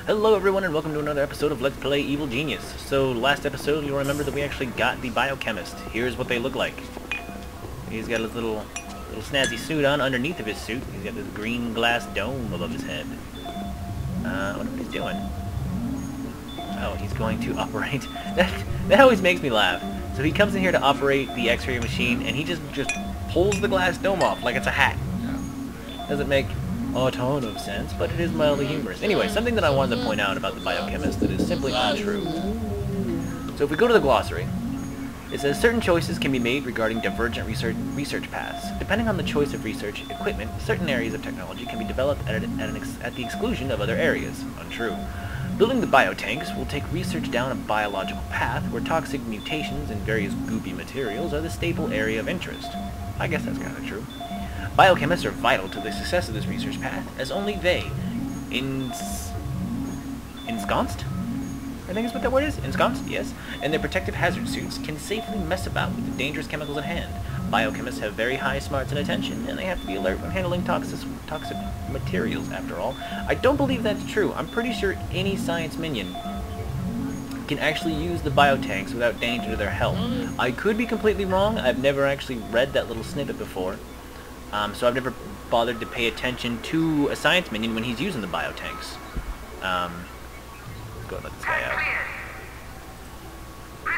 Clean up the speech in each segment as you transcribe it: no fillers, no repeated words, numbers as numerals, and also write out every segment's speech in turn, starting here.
Hello everyone and welcome to another episode of Let's Play Evil Genius. So last episode you'll remember that we actually got the biochemist. Here's what they look like. He's got his little snazzy suit on underneath of his suit. He's got this green glass dome above his head. I wonder what he's doing. Oh, he's going to operate. That always makes me laugh. So he comes in here to operate the X-ray machine and he just pulls the glass dome off like it's a hat. Doesn't make a ton of sense, but it is mildly humorous. Anyway, something that I wanted to point out about the biochemist that is simply untrue. So if we go to the glossary, it says certain choices can be made regarding divergent research paths. Depending on the choice of research equipment, certain areas of technology can be developed at the exclusion of other areas. Untrue. Building the biotanks will take research down a biological path where toxic mutations and various goopy materials are the staple area of interest. I guess that's kind of true. Biochemists are vital to the success of this research path, as only they, ensconced? I think is what that word is? Ensconced? Yes. And their protective hazard suits can safely mess about with the dangerous chemicals at hand. Biochemists have very high smarts and attention, and they have to be alert when handling toxic materials, after all. I don't believe that's true. I'm pretty sure any science minion can actually use the biotanks without danger to their health. I could be completely wrong. I've never actually read that little snippet before. So I've never bothered to pay attention to a science minion when he's using the biotanks. Let's go and let this guy out.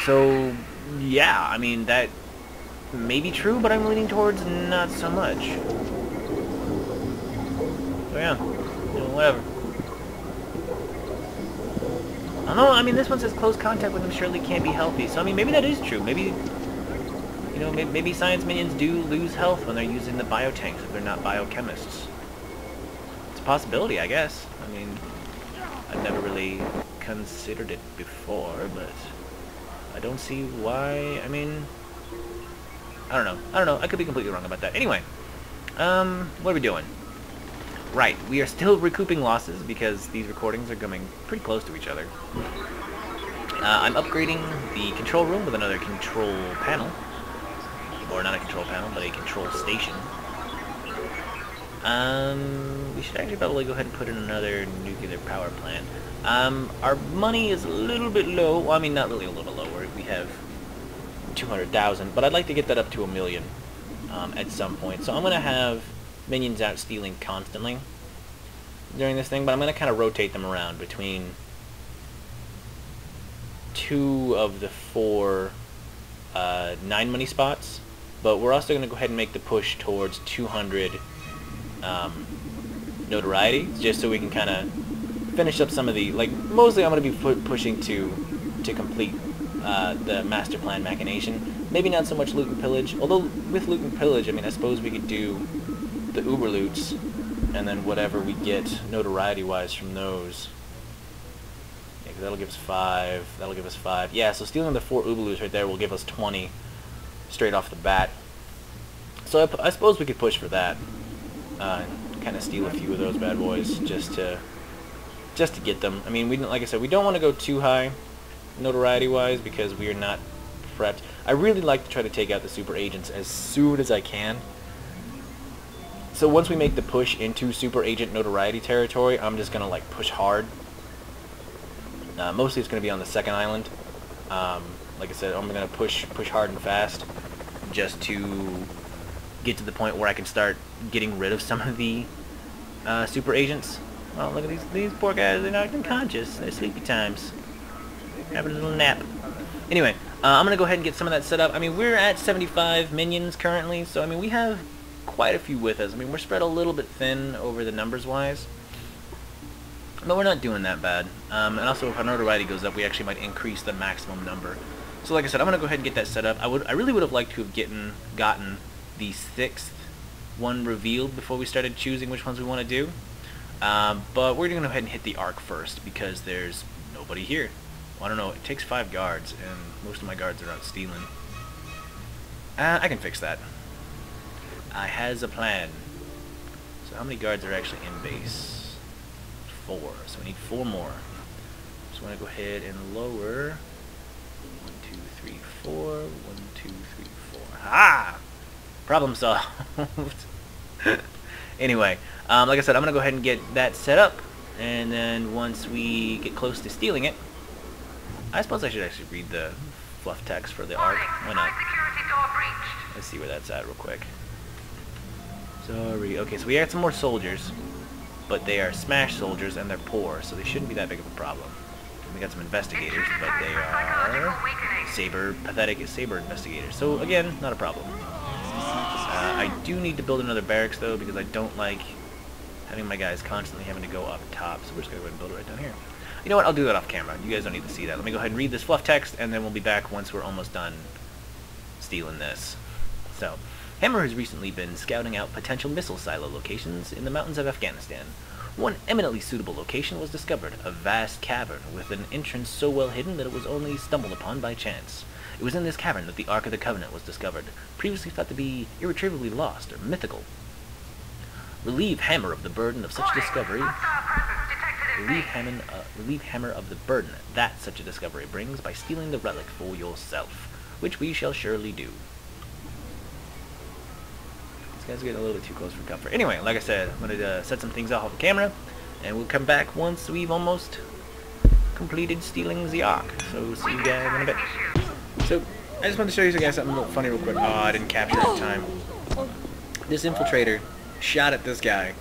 So, yeah, I mean, that may be true, but I'm leaning towards not so much. So yeah, whatever. I don't know, I mean, this one says close contact with them surely can't be healthy. So, I mean, maybe that is true. Maybe... You know, maybe science minions do lose health when they're using the biotanks if they're not biochemists. It's a possibility, I guess. I mean, I've never really considered it before, but I don't see why. I mean, I don't know. I could be completely wrong about that. Anyway, what are we doing? Right, we are still recouping losses because these recordings are coming pretty close to each other. I'm upgrading the control room with another control panel. Or not a control panel, but a control station. We should actually probably go ahead and put in another nuclear power plant. Our money is a little bit low. Well, I mean, not really a little lower. We have 200,000, but I'd like to get that up to 1 million at some point. So I'm going to have minions out stealing constantly during this thing, but I'm going to kind of rotate them around between 2 of the 4 9 money spots. But we're also going to go ahead and make the push towards 200 notoriety, just so we can kind of finish up some of the, like, mostly I'm going to be pushing to complete the master plan machination. Maybe not so much loot and pillage, although with loot and pillage, I mean, I suppose we could do the uber loots, and then whatever we get notoriety-wise from those. Yeah, 'cause that'll give us 5, that'll give us 5. Yeah, so stealing the 4 uber loots right there will give us 20. Straight off the bat. So I suppose we could push for that. Kind of steal a few of those bad boys just to get them. I mean, like I said, we don't want to go too high notoriety-wise because we are not prepped. I really like to try to take out the super agents as soon as I can. So once we make the push into super agent notoriety territory, I'm just gonna like push hard. Mostly it's gonna be on the second island. Like I said, I'm going to push hard and fast just to get to the point where I can start getting rid of some of the super agents. Well, look at these poor guys. They're not unconscious. They're sleepy times. Having a little nap. Anyway, I'm going to go ahead and get some of that set up. I mean, we're at 75 minions currently, so I mean, we have quite a few with us. I mean, we're spread a little bit thin over the numbers-wise. But we're not doing that bad. And also, if our notoriety goes up, we actually might increase the maximum number. So like I said, I'm going to go ahead and get that set up. I really would have liked to have gotten the 6th one revealed before we started choosing which ones we want to do. But we're going to go ahead and hit the arc first because there's nobody here. Well, I don't know, it takes 5 guards, and most of my guards are out stealing. I can fix that. I has a plan. So how many guards are actually in base? 4, so we need 4 more. So I'm going to go ahead and lower 1, 2, 3, 4. 1, 2, 3, 4. Ha! Problem solved. Anyway, like I said, I'm going to go ahead and get that set up. And then once we get close to stealing it, I suppose I should actually read the fluff text for the arc. Why not? Let's see where that's at real quick. Sorry. Okay, so we got some more soldiers, but they are smash soldiers and they're poor, so they shouldn't be that big of a problem. We got some investigators, but they are pathetic saber investigators. So again, not a problem. I do need to build another barracks though, because I don't like having my guys constantly having to go up top. So we're just gonna go ahead and build it right down here. You know what? I'll do that off camera. You guys don't need to see that. Let me go ahead and read this fluff text, and then we'll be back once we're almost done stealing this. So, Hammer has recently been scouting out potential missile silo locations in the mountains of Afghanistan. One eminently suitable location was discovered, a vast cavern with an entrance so well hidden that it was only stumbled upon by chance. It was in this cavern that the Ark of the Covenant was discovered, previously thought to be irretrievably lost or mythical. Relieve Hammer of the burden of such discovery. Relieve Hammer of the burden that such a discovery brings by stealing the relic for yourself, which we shall surely do. This guy's getting a little bit too close for comfort. Anyway, like I said, I'm going to set some things off the camera, and we'll come back once we've almost completed stealing the Ark. So, see you guys in a bit. So, I just wanted to show you guys something funny real quick. Oh, I didn't capture it in time. This infiltrator shot at this guy,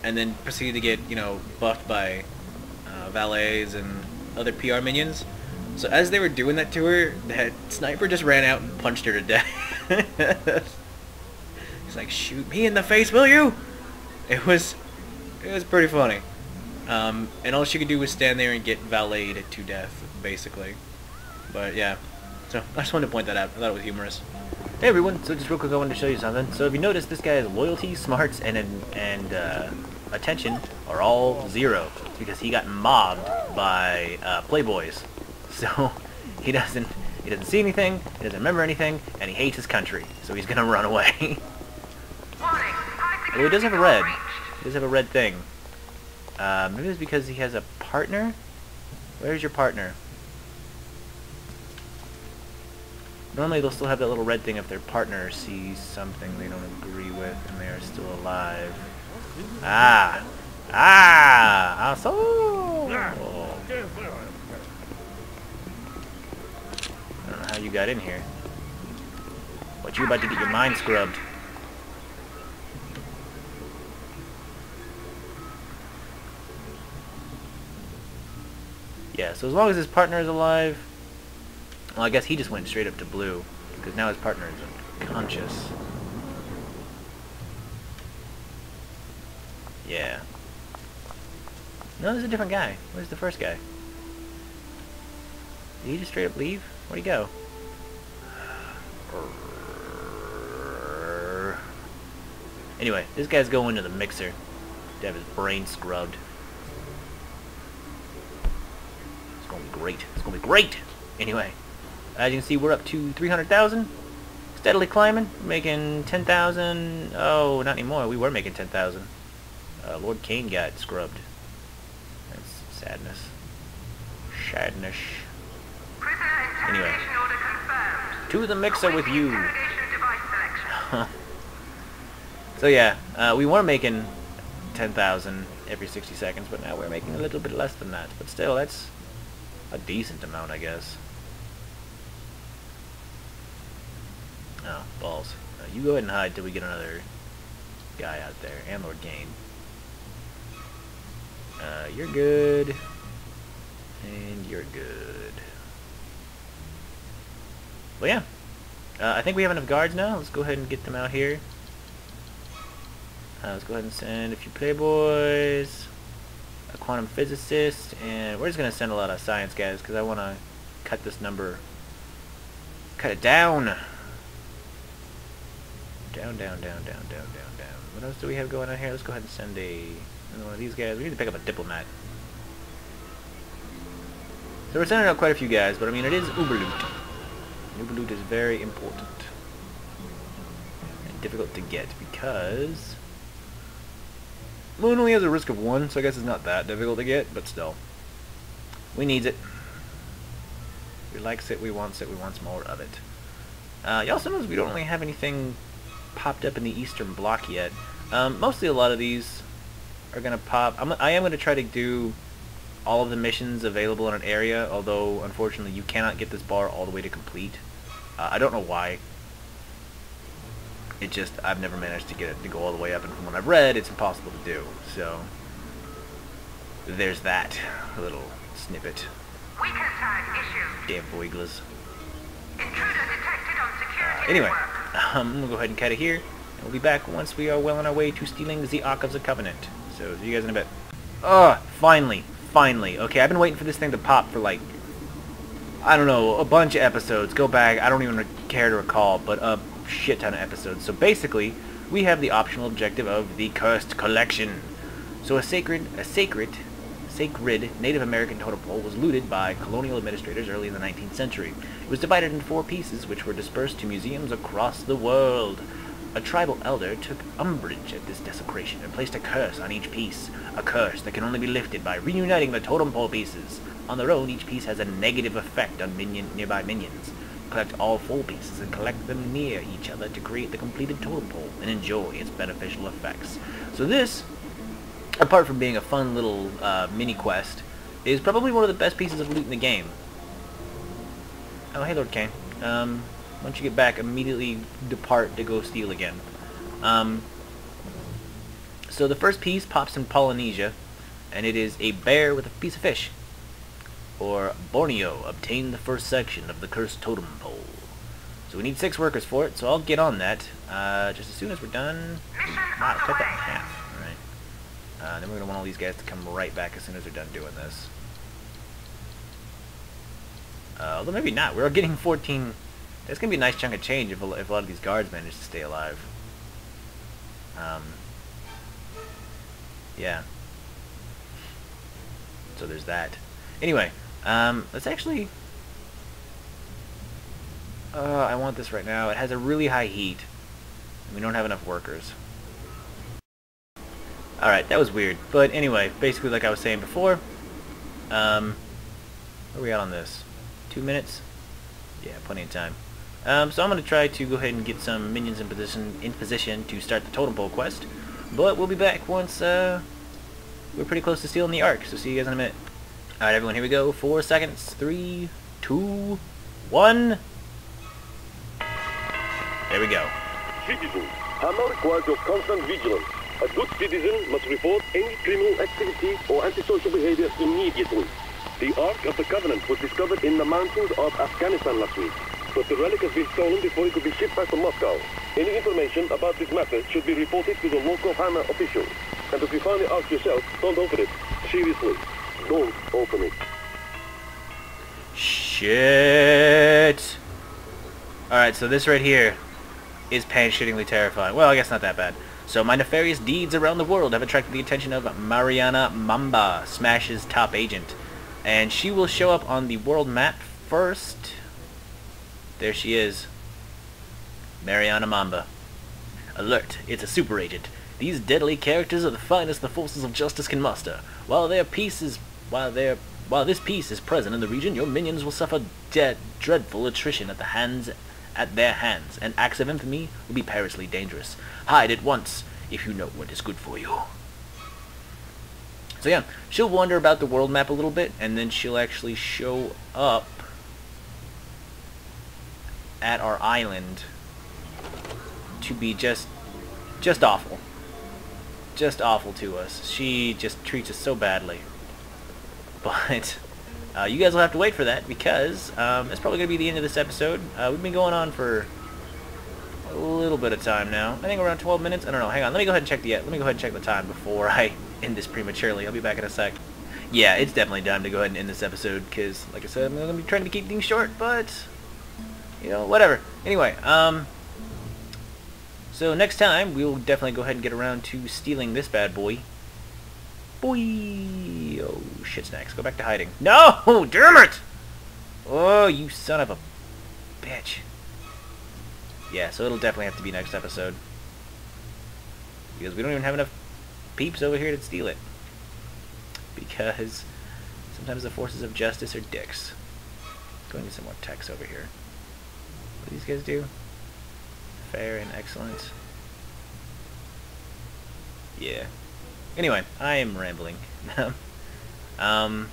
and then proceeded to get, you know, buffed by valets and other PR minions. So as they were doing that to her, that sniper just ran out and punched her to death. He's like, "Shoot me in the face, will you?" It was pretty funny. And all she could do was stand there and get valeted to death, basically. But yeah, so I just wanted to point that out. I thought it was humorous. Hey everyone, so just real quick I wanted to show you something. So if you notice, this guy's loyalty, smarts, and attention are all 0. It's because he got mobbed by playboys. So he doesn't see anything, he doesn't remember anything, and he hates his country. So he's gonna run away. Well, he does have a red. He does have a red thing. Maybe it's because he has a partner? Where's your partner? Normally they'll still have that little red thing if their partner sees something they don't agree with and they are still alive. Ah! So I don't know how you got in here. But you're about to get your mind scrubbed. Yeah, so as long as his partner is alive... Well, I guess he just went straight up to blue, because now his partner is unconscious. Yeah. No, there's a different guy. Where's the first guy? Did he just straight up leave? Where'd he go? Anyway, this guy's going to the mixer to have his brain scrubbed. It's gonna be great. It's gonna be great! Anyway. As you can see, we're up to 300,000, steadily climbing, making 10,000. Oh, not anymore. We were making 10,000. Lord Kane got scrubbed. That's sadness. Sadness. Anyway, to the mixer with you. So yeah, we were making 10,000 every 60 seconds, but now we're making a little bit less than that. But still, that's a decent amount, I guess. Oh, balls. You go ahead and hide till we get another guy out there. And Lord Gain. You're good. And you're good. Well, yeah. I think we have enough guards now. Let's go ahead and get them out here. Let's go ahead and send a few playboys. A quantum physicist. And we're just going to send a lot of science guys because I want to cut this number. Cut it down. Down. What else do we have going on here? Let's go ahead and send another one of these guys. We need to pick up a diplomat. So we're sending out quite a few guys, but I mean, it is uber loot. Uber loot is very important. And difficult to get because... Moon only has a risk of 1, so I guess it's not that difficult to get, but still. We needs it. We likes it, we wants more of it. You also notice we don't really have anything popped up in the Eastern Bloc yet. Mostly a lot of these are gonna pop. I am gonna try to do all of the missions available in an area, although unfortunately you cannot get this bar all the way to complete. I don't know why. It just, I've never managed to get it to go all the way up, and from what I've read, it's impossible to do. So there's that little snippet. Weaker side issued. Damn Boiglers. Intruder detected on security Anyway, network. I'm gonna go ahead and cut it here, and we'll be back once we are well on our way to stealing the Ark of the Covenant. So see you guys in a bit. Finally. Okay, I've been waiting for this thing to pop for like, I don't know, a bunch of episodes. Go back, I don't even care to recall, but a shit ton of episodes. So basically, we have the optional objective of the Cursed Collection. So a sacred Native American totem pole was looted by colonial administrators early in the 19th century. It was divided into 4 pieces, which were dispersed to museums across the world. A tribal elder took umbrage at this desecration and placed a curse on each piece. A curse that can only be lifted by reuniting the totem pole pieces. On their own, each piece has a negative effect on nearby minions. Collect all 4 pieces and collect them near each other to create the completed totem pole and enjoy its beneficial effects. So this, apart from being a fun little mini quest, is probably one of the best pieces of loot in the game. Oh, hey Lord Kane. Once you get back, immediately depart to go steal again. So the first piece pops in Polynesia, and it is a bear with a piece of fish. Or Borneo obtained the first section of the cursed totem pole. So we need 6 workers for it, so I'll get on that just as soon as we're done. Wow, cut that in half. Alright. Then we're going to want all these guys to come right back as soon as they're done doing this. Although maybe not. We're getting 14... It's going to be a nice chunk of change if a lot of these guards manage to stay alive. Yeah. So there's that. Anyway, let's actually... I want this right now. It has a really high heat. And we don't have enough workers. Alright, that was weird. But anyway, basically like I was saying before, where are we at on this? 2 minutes? Yeah, plenty of time. So I'm going to try to go ahead and get some minions in position to start the totem pole quest. But we'll be back once we're pretty close to stealing the Ark. So see you guys in a minute. Alright everyone, here we go. 4 seconds. 3, 2, 1. There we go. Citizens, Hammer requires your constant vigilance. A good citizen must report any criminal activity or antisocial behavior immediately. The Ark of the Covenant was discovered in the mountains of Afghanistan last week, but the relic has been stolen before it could be shipped back to Moscow. Any information about this matter should be reported to the local Hammer officials. And if you find the Ark yourself, don't open it. Seriously, don't open it. Shit. Alright, so this right here is pants-shittingly terrifying. Well, I guess not that bad. So my nefarious deeds around the world have attracted the attention of Mariana Mamba, Smash's top agent. And she will show up on the world map first. There she is. Mariana Mamba. Alert, it's a super agent. These deadly characters are the finest the forces of justice can muster. While this piece is present in the region, your minions will suffer dreadful attrition at their hands, and acts of infamy will be perilously dangerous. Hide at once, if you know what is good for you. So yeah, she'll wander about the world map a little bit, and then she'll actually show up at our island to be just awful. Just awful to us. She just treats us so badly. But you guys will have to wait for that, because it's probably going to be the end of this episode. We've been going on for a little bit of time now. I think around 12 minutes. I don't know. Hang on. Let me go ahead and check the time before I end this prematurely. I'll be back in a sec. Yeah, it's definitely time to go ahead and end this episode, because, like I said, I'm going to be trying to keep things short, but, you know, whatever. Anyway, so next time, we'll definitely go ahead and get around to stealing this bad boy. Boy! Oh, shit snacks. Go back to hiding. No! Damn it! Oh, you son of a bitch. Yeah, so it'll definitely have to be next episode. Because we don't even have enough peeps over here to steal it. Because sometimes the forces of justice are dicks. Let's go and get some more text over here. What do these guys do? Fair and excellent. Yeah. Anyway, I am rambling. I don't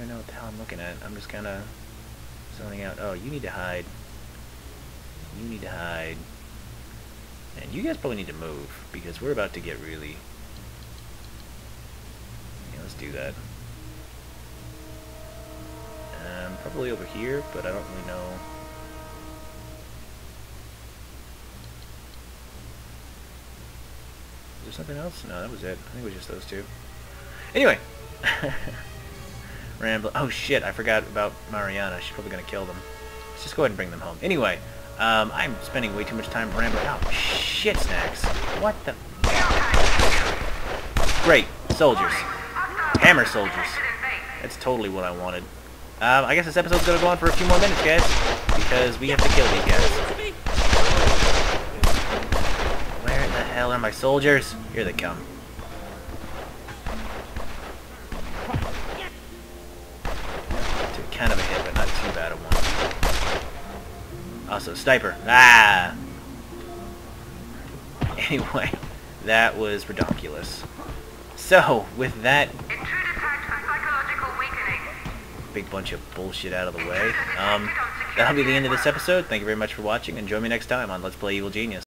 know what the hell I'm looking at. I'm just kind of zoning out. Oh, you need to hide. You need to hide. And you guys probably need to move, because we're about to get really... Yeah, let's do that. Probably over here, but I don't really know. Is there something else? No, that was it. I think it was just those two. Anyway! Ramble. Oh shit, I forgot about Mariana. She's probably gonna kill them. Let's just go ahead and bring them home. Anyway, I'm spending way too much time rambling. Oh shit, Snacks. What the... Great. Soldiers. Hammer soldiers. That's totally what I wanted. I guess this episode's gonna go on for a few more minutes, guys. Because we have to kill these guys. Where the hell are my soldiers? Here they come. Took kind of a hit, but not too bad a one. Also, sniper. Ah! Anyway, that was redonkulous. So, with that big bunch of bullshit out of the way, that'll be the end of this episode. Thank you very much for watching, and join me next time on Let's Play Evil Genius.